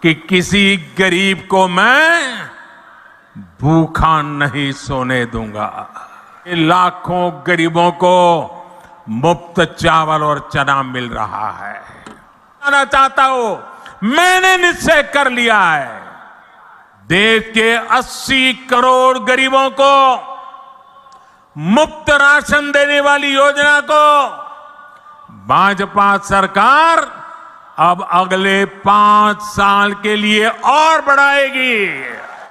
कि किसी गरीब को मैं भूखा नहीं सोने दूंगा। लाखों गरीबों को मुफ्त चावल और चना मिल रहा है। मैं चाहता हूं, मैंने निश्चय कर लिया है, देश के 80 करोड़ गरीबों को मुफ्त राशन देने वाली योजना को भाजपा सरकार अब अगले 5 साल के लिए और बढ़ाएगी।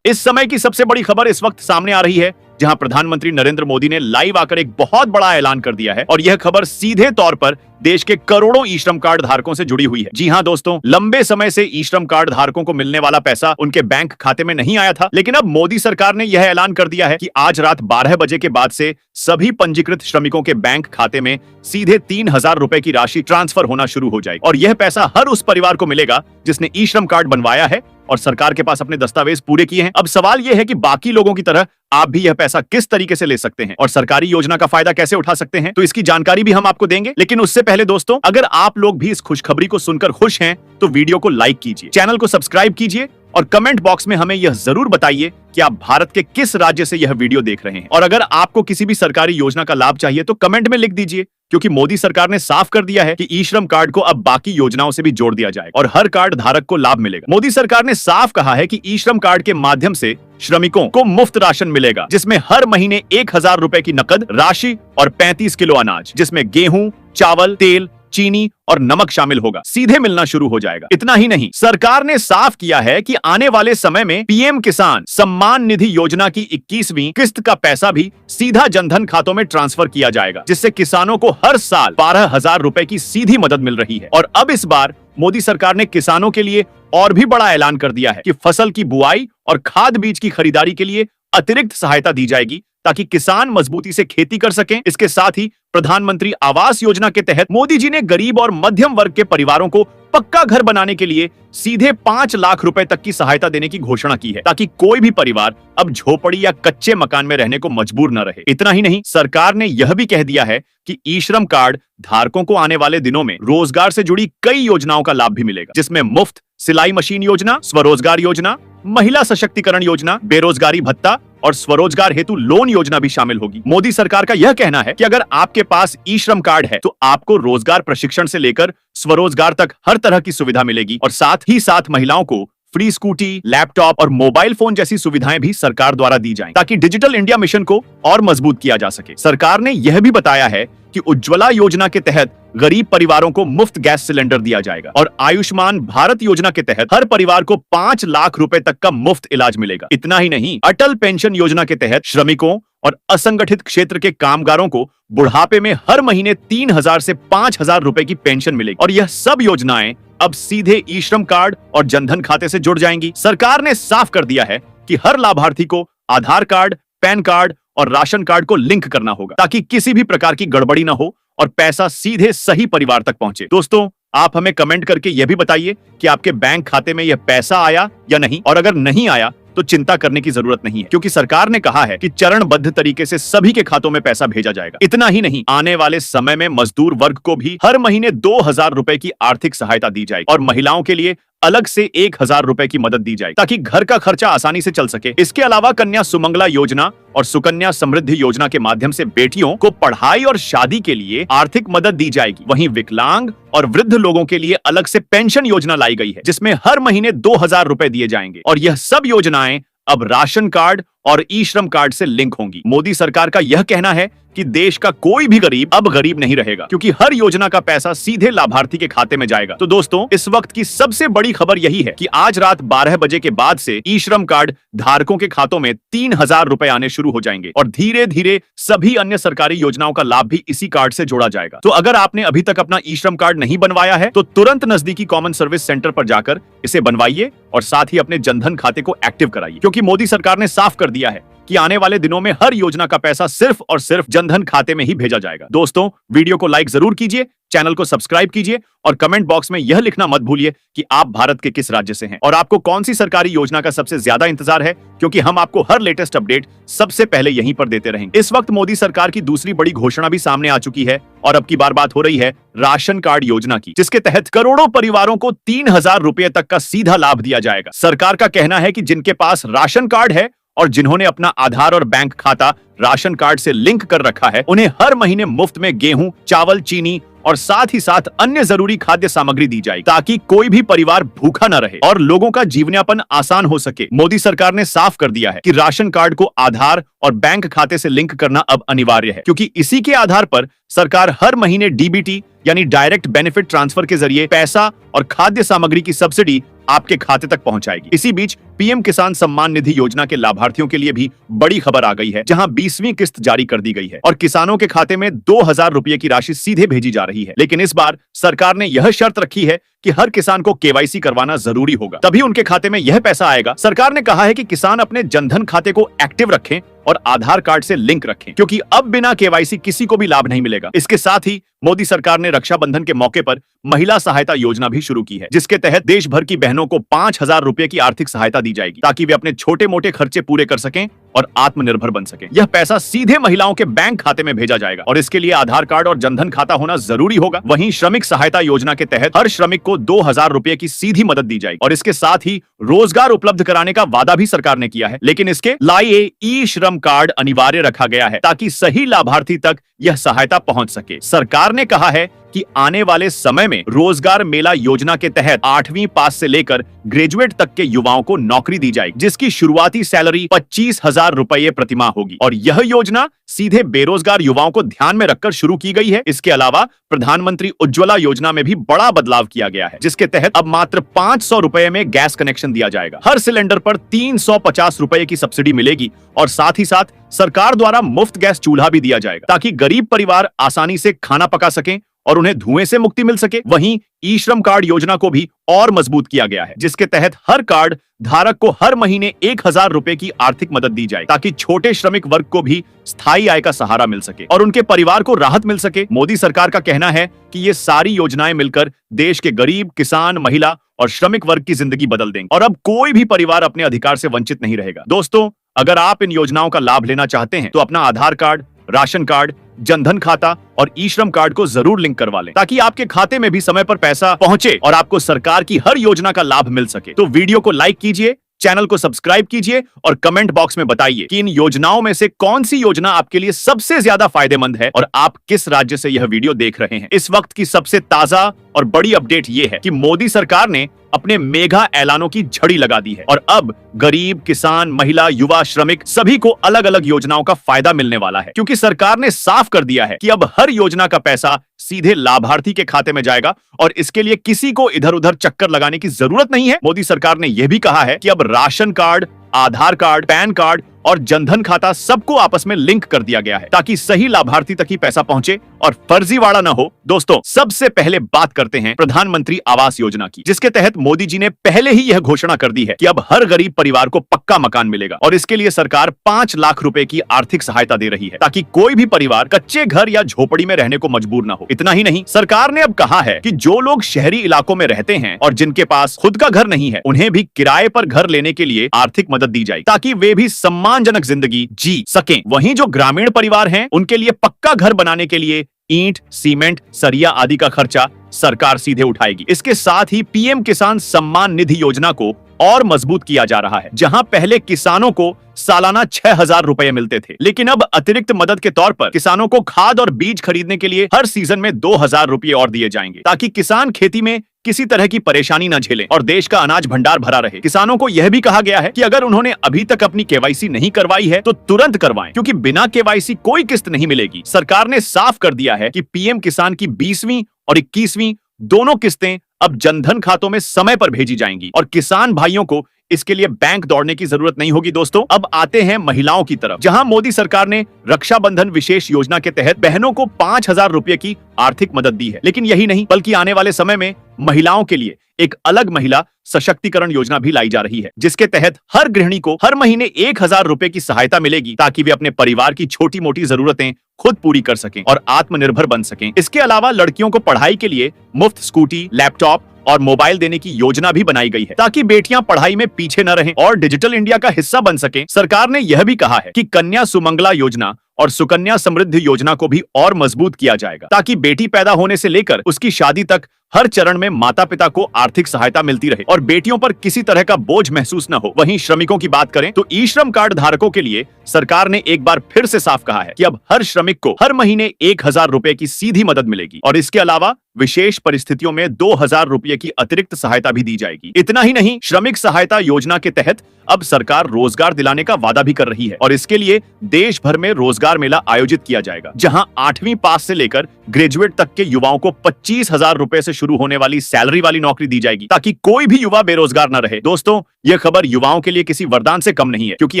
इस समय की सबसे बड़ी खबर इस वक्त सामने आ रही है, जहां प्रधानमंत्री नरेंद्र मोदी ने लाइव आकर एक बहुत बड़ा ऐलान कर दिया है और यह खबर सीधे तौर पर देश के करोड़ों ई श्रम कार्ड धारकों से जुड़ी हुई है। जी हां दोस्तों, लंबे समय से ई श्रम कार्ड धारकों को मिलने वाला पैसा उनके बैंक खाते में नहीं आया था, लेकिन अब मोदी सरकार ने यह ऐलान कर दिया है कि आज रात 12 बजे के बाद से सभी पंजीकृत श्रमिकों के बैंक खाते में सीधे 3,000 रुपए की राशि ट्रांसफर होना शुरू हो जाएगी और यह पैसा हर उस परिवार को मिलेगा जिसने ई श्रम कार्ड बनवाया है और सरकार के पास अपने दस्तावेज पूरे किए हैं। अब सवाल यह है कि बाकी लोगों की तरह आप भी यह पैसा किस तरीके से ले सकते हैं और सरकारी योजना का फायदा कैसे उठा सकते हैं, तो इसकी जानकारी भी हम आपको देंगे। लेकिन उससे पहले दोस्तों, अगर आप लोग भी इस खुशखबरी को सुनकर खुश हैं तो वीडियो को लाइक कीजिए, चैनल को सब्सक्राइब कीजिए और कमेंट बॉक्स में हमें यह जरूर बताइए कि आप भारत के किस राज्य से यह वीडियो देख रहे हैं। और अगर आपको किसी भी सरकारी योजना का लाभ चाहिए तो कमेंट में लिख दीजिए, क्योंकि मोदी सरकार ने साफ कर दिया है कि ई श्रम कार्ड को अब बाकी योजनाओं से भी जोड़ दिया जाएगा और हर कार्ड धारक को लाभ मिलेगा। मोदी सरकार ने साफ कहा है कि ई श्रम कार्ड के माध्यम से श्रमिकों को मुफ्त राशन मिलेगा, जिसमें हर महीने 1,000 रुपए की नकद राशि और 35 किलो अनाज, जिसमें गेहूं, चावल, तेल, चीनी और नमक शामिल होगा, सीधे मिलना शुरू हो जाएगा। इतना ही नहीं, सरकार ने साफ किया है कि आने वाले समय में पीएम किसान सम्मान निधि योजना की 21वीं किस्त का पैसा भी सीधा जनधन खातों में ट्रांसफर किया जाएगा, जिससे किसानों को हर साल 12,000 रुपए की सीधी मदद मिल रही है। और अब इस बार मोदी सरकार ने किसानों के लिए और भी बड़ा ऐलान कर दिया है कि फसल की बुआई और खाद बीज की खरीदारी के लिए अतिरिक्त सहायता दी जाएगी, ताकि किसान मजबूती से खेती कर सकें। इसके साथ ही प्रधानमंत्री आवास योजना के तहत मोदी जी ने गरीब और मध्यम वर्ग के परिवारों को पक्का घर बनाने के लिए सीधे 5 लाख रुपए तक की सहायता देने की घोषणा की है, ताकि कोई भी परिवार अब झोपड़ी या कच्चे मकान में रहने को मजबूर न रहे। इतना ही नहीं, सरकार ने यह भी कह दिया है कि ई श्रम कार्ड धारकों को आने वाले दिनों में रोजगार से जुड़ी कई योजनाओं का लाभ भी मिलेगा, जिसमें मुफ्त सिलाई मशीन योजना, स्वरोजगार योजना, महिला सशक्तिकरण योजना, बेरोजगारी भत्ता और स्वरोजगार हेतु लोन योजना भी शामिल होगी। मोदी सरकार का यह कहना है कि अगर आपके पास ई श्रम कार्ड है तो आपको रोजगार प्रशिक्षण से लेकर स्वरोजगार तक हर तरह की सुविधा मिलेगी और साथ ही साथ महिलाओं को फ्री स्कूटी, लैपटॉप और मोबाइल फोन जैसी सुविधाएं भी सरकार द्वारा दी जाएं, ताकि डिजिटल इंडिया मिशन को और मजबूत किया जा सके। सरकार ने यह भी बताया है कि उज्ज्वला योजना के तहत गरीब परिवारों को मुफ्त गैस सिलेंडर दिया जाएगा और आयुष्मान भारत योजना के तहत हर परिवार को 5 लाख रुपए तक का मुफ्त इलाज मिलेगा। इतना ही नहीं, अटल पेंशन योजना के तहत श्रमिकों और असंगठित क्षेत्र के कामगारों को बुढ़ापे में हर महीने 3,000 से 5,000 रुपए की पेंशन मिलेगी और यह सब योजनाएं अब सीधे ई श्रम कार्ड और जनधन खाते से जुड़ जाएंगी। सरकार ने साफ कर दिया है कि हर लाभार्थी को आधार कार्ड, पैन कार्ड और राशन कार्ड को लिंक करना होगा, ताकि किसी भी प्रकार की गड़बड़ी ना हो और पैसा सीधे सही परिवार तक पहुंचे। दोस्तों, आप हमें कमेंट करके यह भी बताइए कि आपके बैंक खाते में यह पैसा आया या नहीं, और अगर नहीं आया तो चिंता करने की जरूरत नहीं है, क्योंकि सरकार ने कहा है कि चरणबद्ध तरीके से सभी के खातों में पैसा भेजा जाएगा। इतना ही नहीं, आने वाले समय में मजदूर वर्ग को भी हर महीने 2,000 रुपए की आर्थिक सहायता दी जाएगी और महिलाओं के लिए अलग से 1,000 रुपए की मदद दी जाएगी, ताकि घर का खर्चा आसानी से चल सके। इसके अलावा कन्या सुमंगला योजना और सुकन्या समृद्धि योजना के माध्यम से बेटियों को पढ़ाई और शादी के लिए आर्थिक मदद दी जाएगी। वहीं विकलांग और वृद्ध लोगों के लिए अलग से पेंशन योजना लाई गई है, जिसमें हर महीने 2,000 रुपए दिए जाएंगे और यह सब योजनाएं अब राशन कार्ड और ई श्रम कार्ड से लिंक होंगी। मोदी सरकार का यह कहना है कि देश का कोई भी गरीब अब गरीब नहीं रहेगा, क्योंकि हर योजना का पैसा सीधे लाभार्थी के खाते में जाएगा। तो दोस्तों, इस वक्त की सबसे बड़ी खबर यही है कि आज रात 12 बजे के बाद से ई श्रम कार्ड धारकों के खातों में 3,000 रुपए आने शुरू हो जाएंगे और धीरे धीरे सभी अन्य सरकारी योजनाओं का लाभ भी इसी कार्ड से जोड़ा जाएगा। तो अगर आपने अभी तक अपना ई श्रम कार्ड नहीं बनवाया है तो तुरंत नजदीकी कॉमन सर्विस सेंटर पर जाकर इसे बनवाइए और साथ ही अपने जनधन खाते को एक्टिव कराइए, क्योंकि मोदी सरकार ने साफ कर दिया है कि आने वाले दिनों में हर योजना का पैसा सिर्फ और सिर्फ जनधन खाते में ही भेजा जाएगा। दोस्तों, वीडियो को लाइक जरूर कीजिए, चैनल को सब्सक्राइब कीजिए और कमेंट बॉक्स में यह लिखना मत भूलिए कि आप भारत के किस राज्य से हैं और आपको कौन सी सरकारी योजना का सबसे ज्यादा इंतजार है, क्योंकि हम आपको हर लेटेस्ट अपडेट सबसे पहले यहीं पर देते रहेंगे। इस वक्त मोदी सरकार की दूसरी बड़ी घोषणा भी सामने आ चुकी है और अब की बार बात हो रही है राशन कार्ड योजना की, जिसके तहत करोड़ों परिवारों को 3,000 रुपए तक का सीधा लाभ दिया जाएगा। सरकार का कहना है कि जिनके पास राशन कार्ड है और जिन्होंने अपना आधार और बैंक खाता राशन कार्ड से लिंक कर रखा है, उन्हें हर महीने मुफ्त में गेहूं, चावल, चीनी और साथ ही साथ अन्य जरूरी खाद्य सामग्री दी जाएगी, ताकि कोई भी परिवार भूखा न रहे और लोगों का जीवनयापन आसान हो सके। मोदी सरकार ने साफ कर दिया है कि राशन कार्ड को आधार और बैंक खाते से लिंक करना अब अनिवार्य है, क्योंकि इसी के आधार पर सरकार हर महीने डीबीटी यानी डायरेक्ट बेनिफिट ट्रांसफर के जरिए पैसा और खाद्य सामग्री की सब्सिडी आपके खाते तक पहुंचाएगी। इसी बीच पीएम किसान सम्मान निधि योजना के लाभार्थियों के लिए भी बड़ी खबर आ गई है, जहां 20वीं किस्त जारी कर दी गई है और किसानों के खाते में 2,000 रुपए की राशि सीधे भेजी जा रही है। लेकिन इस बार सरकार ने यह शर्त रखी है कि हर किसान को केवाईसी करवाना जरूरी होगा, तभी उनके खाते में यह पैसा आएगा। सरकार ने कहा है कि किसान अपने जनधन खाते को एक्टिव रखें और आधार कार्ड से लिंक रखें, क्योंकि अब बिना केवाईसी किसी को भी लाभ नहीं मिलेगा। इसके साथ ही मोदी सरकार ने रक्षाबंधन के मौके पर महिला सहायता योजना भी शुरू की है, जिसके तहत देश भर की बहनों को 5,000 रुपए की आर्थिक सहायता दी जाएगी, ताकि वे अपने छोटे मोटे खर्चे पूरे कर सकें और आत्मनिर्भर बन सकें। यह पैसा सीधे महिलाओं के बैंक खाते में भेजा जाएगा और इसके लिए आधार कार्ड और जनधन खाता होना जरूरी होगा। वहीं श्रमिक सहायता योजना के तहत हर श्रमिक को 2,000 रुपए की सीधी मदद दी जाएगी और इसके साथ ही रोजगार उपलब्ध कराने का वादा भी सरकार ने किया है। लेकिन इसके लिए ई श्रम कार्ड अनिवार्य रखा गया है, ताकि सही लाभार्थी तक यह सहायता पहुंच सके। सरकार ने कहा है कि आने वाले समय में रोजगार मेला योजना के तहत 8वीं पास से लेकर ग्रेजुएट तक के युवाओं को नौकरी दी जाएगी, जिसकी शुरुआती सैलरी 25,000 रुपए प्रतिमाह होगी और यह योजना सीधे बेरोजगार युवाओं को ध्यान में रखकर शुरू की गई है। इसके अलावा प्रधानमंत्री उज्ज्वला योजना में भी बड़ा बदलाव किया गया है, जिसके तहत अब मात्र 500 रुपए में गैस कनेक्शन दिया जाएगा। हर सिलेंडर पर 350 रुपए की सब्सिडी मिलेगी और साथ ही साथ सरकार द्वारा मुफ्त गैस चूल्हा भी दिया जाएगा, ताकि गरीब परिवार आसानी से खाना पका सकें और उन्हें धुएं से मुक्ति मिल सके। वहीं ई श्रम कार्ड योजना को भी और मजबूत किया गया है, जिसके तहत हर कार्ड धारक को हर महीने 1,000 रुपए की आर्थिक मदद दी जाए, ताकि छोटे श्रमिक वर्ग को भी स्थायी आय का सहारा मिल सके और उनके परिवार को राहत मिल सके। मोदी सरकार का कहना है कि ये सारी योजनाएं मिलकर देश के गरीब, किसान, महिला और श्रमिक वर्ग की जिंदगी बदल देंगे और अब कोई भी परिवार अपने अधिकार से वंचित नहीं रहेगा। दोस्तों, अगर आप इन योजनाओं का लाभ लेना चाहते हैं तो अपना आधार कार्ड, राशन कार्ड, जनधन खाता और ई श्रम कार्ड को जरूर लिंक करवा लें, ताकि आपके खाते में भी समय पर पैसा पहुंचे और आपको सरकार की हर योजना का लाभ मिल सके। तो वीडियो को लाइक कीजिए, चैनल को सब्सक्राइब कीजिए और कमेंट बॉक्स में बताइए कि इन योजनाओं में से कौन सी योजना आपके लिए सबसे ज्यादा फायदेमंद है और आप किस राज्य से यह वीडियो देख रहे हैं। इस वक्त की सबसे ताजा और बड़ी अपडेट ये है कि मोदी सरकार ने अपने मेगा ऐलानों की झड़ी लगा दी है और अब गरीब, किसान, महिला, युवा, श्रमिक सभी को अलग अलग योजनाओं का फायदा मिलने वाला है, क्योंकि सरकार ने साफ कर दिया है कि अब हर योजना का पैसा सीधे लाभार्थी के खाते में जाएगा और इसके लिए किसी को इधर उधर चक्कर लगाने की जरूरत नहीं है। मोदी सरकार ने यह भी कहा है कि अब राशन कार्ड, आधार कार्ड, पैन कार्ड और जनधन खाता सबको आपस में लिंक कर दिया गया है, ताकि सही लाभार्थी तक ही पैसा पहुंचे और फर्जीवाड़ा न हो। दोस्तों, सबसे पहले बात करते हैं प्रधानमंत्री आवास योजना की, जिसके तहत मोदी जी ने पहले ही यह घोषणा कर दी है कि अब हर गरीब परिवार को पक्का मकान मिलेगा और इसके लिए सरकार 5 लाख रुपए की आर्थिक सहायता दे रही है, ताकि कोई भी परिवार कच्चे घर या झोपड़ी में रहने को मजबूर न हो। इतना ही नहीं, सरकार ने अब कहा है कि जो लोग शहरी इलाकों में रहते हैं और जिनके पास खुद का घर नहीं है, उन्हें भी किराए पर घर लेने के लिए आर्थिक मदद दी जाएगी, ताकि वे भी सम्मानजनक जिंदगी जी सकें। वहीं जो ग्रामीण परिवार हैं, उनके लिए पक्का घर बनाने के लिए ईंट, सीमेंट, सरिया आदि का खर्चा सरकार सीधे उठाएगी। इसके साथ ही पीएम किसान सम्मान निधि योजना को और मजबूत किया जा रहा है, जहां पहले किसानों को सालाना 6,000 रुपए मिलते थे, लेकिन अब अतिरिक्त मदद के तौर पर किसानों को खाद और बीज खरीदने के लिए हर सीजन में 2,000 रुपए और दिए जाएंगे, ताकि किसान खेती में किसी तरह की परेशानी न झेलें और देश का अनाज भंडार भरा रहे। किसानों को यह भी कहा गया है कि अगर उन्होंने अभी तक अपनी केवाईसी नहीं करवाई है तो तुरंत करवाएं, क्योंकि बिना केवाईसी कोई किस्त नहीं मिलेगी। सरकार ने साफ कर दिया है कि पीएम किसान की 20वीं और 21वीं दोनों किस्तें अब जनधन खातों में समय पर भेजी जाएंगी और किसान भाइयों को इसके लिए बैंक दौड़ने की जरूरत नहीं होगी दोस्तों। अब आते हैं महिलाओं की तरफ, जहां मोदी सरकार ने रक्षाबंधन विशेष योजना के तहत बहनों को 5,000 रुपए की आर्थिक मदद दी है। लेकिन यही नहीं, बल्कि आने वाले समय में महिलाओं के लिए एक अलग महिला सशक्तिकरण योजना भी लाई जा रही है, जिसके तहत हर गृहिणी को हर महीने 1,000 रुपए की सहायता मिलेगी, ताकि वे अपने परिवार की छोटी मोटी जरूरतें खुद पूरी कर सकें और आत्मनिर्भर बन सकें। इसके अलावा लड़कियों को पढ़ाई के लिए मुफ्त स्कूटी, लैपटॉप और मोबाइल देने की योजना भी बनाई गई है, ताकि बेटियां पढ़ाई में पीछे न रहें और डिजिटल इंडिया का हिस्सा बन सकें। सरकार ने यह भी कहा है कि कन्या सुमंगला योजना और सुकन्या समृद्धि योजना को भी और मजबूत किया जाएगा, ताकि बेटी पैदा होने से लेकर उसकी शादी तक हर चरण में माता पिता को आर्थिक सहायता मिलती रहे और बेटियों पर किसी तरह का बोझ महसूस न हो। वहीं श्रमिकों की बात करें तो ई श्रम कार्ड धारकों के लिए सरकार ने एक बार फिर से साफ कहा है कि अब हर श्रमिक को हर महीने 1,000 रुपए की सीधी मदद मिलेगी और इसके अलावा विशेष परिस्थितियों में 2,000 रुपए की अतिरिक्त सहायता भी दी जाएगी। इतना ही नहीं, श्रमिक सहायता योजना के तहत अब सरकार रोजगार दिलाने का वादा भी कर रही है और इसके लिए देश भर में रोजगार मेला आयोजित किया जाएगा, जहां 8वीं पास से लेकर ग्रेजुएट तक के युवाओं को 25,000 रुपए से शुरू होने वाली सैलरी वाली नौकरी दी जाएगी, ताकि कोई भी युवा बेरोजगार न रहे। दोस्तों, यह खबर युवाओं के लिए किसी वरदान से कम नहीं है, क्योंकि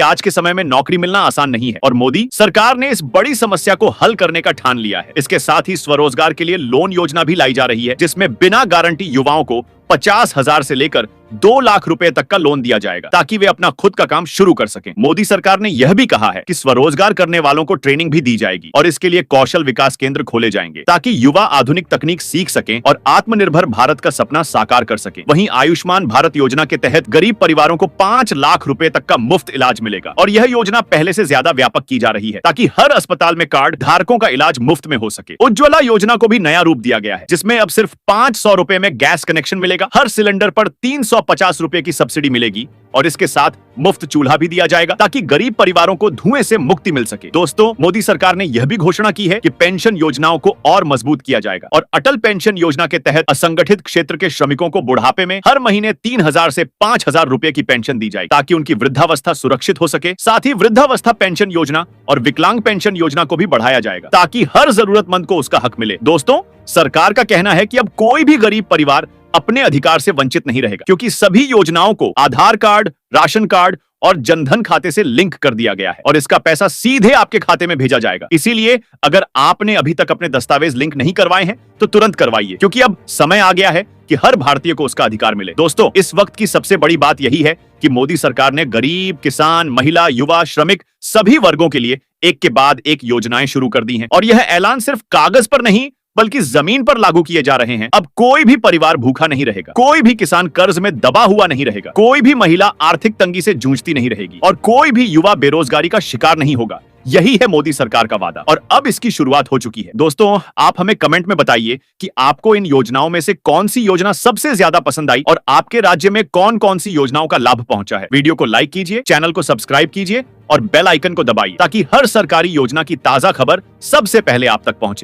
आज के समय में नौकरी मिलना आसान नहीं है और मोदी सरकार ने इस बड़ी समस्या को हल करने का ठान लिया है। इसके साथ ही स्वरोजगार के लिए लोन योजना भी लाई जा रही है, जिसमें बिना गारंटी युवाओं को 50,000 से लेकर 2 लाख रुपए तक का लोन दिया जाएगा, ताकि वे अपना खुद का काम शुरू कर सकें। मोदी सरकार ने यह भी कहा है कि स्वरोजगार करने वालों को ट्रेनिंग भी दी जाएगी और इसके लिए कौशल विकास केंद्र खोले जाएंगे, ताकि युवा आधुनिक तकनीक सीख सकें और आत्मनिर्भर भारत का सपना साकार कर सकें। वहीं आयुष्मान भारत योजना के तहत गरीब परिवारों को 5 लाख रुपए तक का मुफ्त इलाज मिलेगा और यह योजना पहले से ज्यादा व्यापक की जा रही है, ताकि हर अस्पताल में कार्ड धारकों का इलाज मुफ्त में हो सके। उज्ज्वला योजना को भी नया रूप दिया गया है, जिसमें अब सिर्फ 500 रुपए में गैस कनेक्शन मिलेगा, हर सिलेंडर पर 350 रुपए की सब्सिडी मिलेगी और इसके साथ मुफ्त चूल्हा भी दिया जाएगा, ताकि गरीब परिवारों को धुएं से मुक्ति मिल सके। दोस्तों, मोदी सरकार ने यह भी घोषणा की है कि पेंशन योजनाओं को और मजबूत किया जाएगा और अटल पेंशन योजना के तहत असंगठित क्षेत्र के श्रमिकों को बुढ़ापे में हर महीने 3,000 से 5,000 रुपए की पेंशन दी जाएगी, ताकि उनकी वृद्धावस्था सुरक्षित हो सके। साथ ही वृद्धावस्था पेंशन योजना और विकलांग पेंशन योजना को भी बढ़ाया जाएगा, ताकि हर जरूरतमंद को उसका हक मिले। दोस्तों, सरकार का कहना है कि अब कोई भी गरीब परिवार अपने अधिकार से वंचित नहीं रहेगा, क्योंकि सभी योजनाओं को आधार कार्ड, राशन कार्ड और जनधन खाते से लिंक कर दिया गया है और इसका पैसा सीधे आपके खाते में भेजा जाएगा। इसीलिए अगर आपने अभी तक अपने दस्तावेज लिंक नहीं करवाए हैं तो तुरंत करवाइए, क्योंकि अब समय आ गया है कि हर भारतीय को उसका अधिकार मिले। दोस्तों, इस वक्त की सबसे बड़ी बात यही है कि मोदी सरकार ने गरीब, किसान, महिला, युवा, श्रमिक सभी वर्गों के लिए एक के बाद एक योजनाएं शुरू कर दी हैं और यह ऐलान सिर्फ कागज पर नहीं बल्कि जमीन पर लागू किए जा रहे हैं। अब कोई भी परिवार भूखा नहीं रहेगा, कोई भी किसान कर्ज में दबा हुआ नहीं रहेगा, कोई भी महिला आर्थिक तंगी से जूझती नहीं रहेगी और कोई भी युवा बेरोजगारी का शिकार नहीं होगा। यही है मोदी सरकार का वादा और अब इसकी शुरुआत हो चुकी है। दोस्तों, आप हमें कमेंट में बताइए कि आपको इन योजनाओं में से कौन सी योजना सबसे ज्यादा पसंद आई और आपके राज्य में कौन कौन सी योजनाओं का लाभ पहुंचा है। वीडियो को लाइक कीजिए, चैनल को सब्सक्राइब कीजिए और बेल आइकन को दबाइए, ताकि हर सरकारी योजना की ताजा खबर सबसे पहले आप तक पहुंचे।